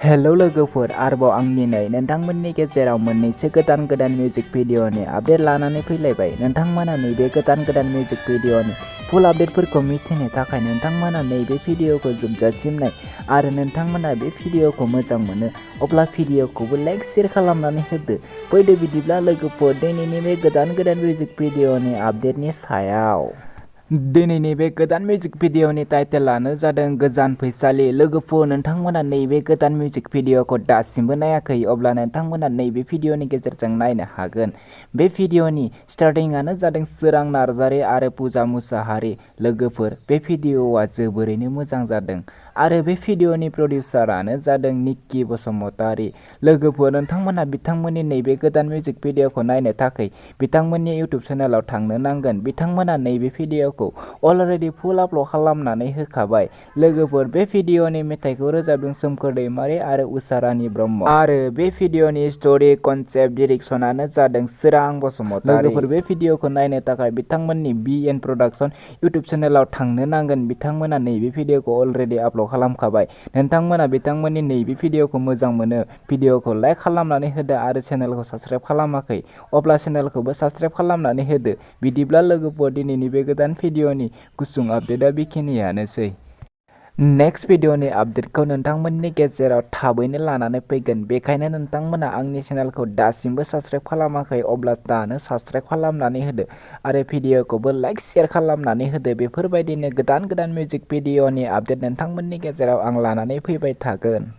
Hello लोगोफोर, आरोबाव आं दिनै नोंथांमोननि गेजेराव मोननैसो गोदान मिउजिक भिडिअनि आपडेट लानानै फैलायबाय। नोंथांमोना नैबे गोदान मिउजिक भिडिअनि फुल आपडेटफोरखौ मिथिनो थाखाय नोंथांमोना नैबे भिडिअखौ जोबजासिम नाय आरो नोंथांमोना बे भिडिअखौ मोजां मोनो अब्ला भिडिअखौबो लाइक शेयार खालामनानै होदो। फैदो बिदिब्ला लोगोफोर दिनैनि बे गोदान मिउजिक भिडिअनि आपडेटनि सायाव। दिनैनि बे गोदान मिउजिक भिडिअनि टाइटेलानो जादों ग्वजान फैसालि। लोगोफोर, नोंथांमोना नैबे गोदान मिउजिक भिडिअखौ दासिमबो नायाखै अब्ला नोंथांमोना नैबे भिडिअनि गेजेरजों नायनो हागोन। बे भिडिअनि स्टार्टिंआनो जादों सोरां नार्जारि आरो पुजा मुसाहारि। लोगोफोर, बे भिडिअआ जोबोरैनो मोजां जादों आरो बे भिडिअनि प्रडिउसारानो जादों निक्की बसुमतारी। लोगोफोर, नोंथांमोना बिथांमोननि नैबे गोदान मिउजिक भिडिअखौ नायनो थाखाय बिथांमोननि इउटुब चेनेलाव थांनो नांगोन। बिथांमोना नैबे भिडिअखौ अलरेडि फुल आपल'ड खालामनानै होखाबाय। लोगोफोर, बे भिडिअनि मेथाइखौ रोजाबदों सोमखोर दैमारि आरो उषा रानी ब्रह्म आरो बे भिडिअनि स्ट'रि कनसेप्ट डिरेक्सनानो जादों सोरां बसुमतारी। लोगोफोर, बे भिडिअखौ नायनो थाखाय बिथांमोननि BN प्रडाक्शन इउटुब चेनेलाव थांनो नांगोन। बिथांमोना नैबे भिडिअखौ अलरेडि आपल'ड खालामखाबाय। नोंथांमोना बिथांमोननि नैबे भिडिअखौ मोजां मोनो, भिडिअखौ लाइक खालामनानै होदो आरो चेनेलखौ साबस्क्राइब खालामाखै अब्ला चेनेलखौबो साबस्क्राइब खालामनानै होदो। बिदिब्ला लोगोफोर, दिनैनि बे गोदान भिडिअनि गुसुं आपडेटआ बेखिनियानोसै। नेक्स्ट भिडिअनि आपडेटखौ नोंथांमोननि गेजेराव थाबैनो लानानै फैगोन। बेखायनो नोंथांमोना आंनि चेनेलखौ दासिमबो साबस्क्राइब खालामाखै अब्ला दानो साबस्क्राइब खालामनानै होदो आरो भिडिअखौबो लाइक शेयार खालामनानै होदो। बेफोरबायदिनो गोदान मिउजिक भिडिअनि आपडेट नोंथांमोननि गेजेराव आं लानानै फैबाय थागोन।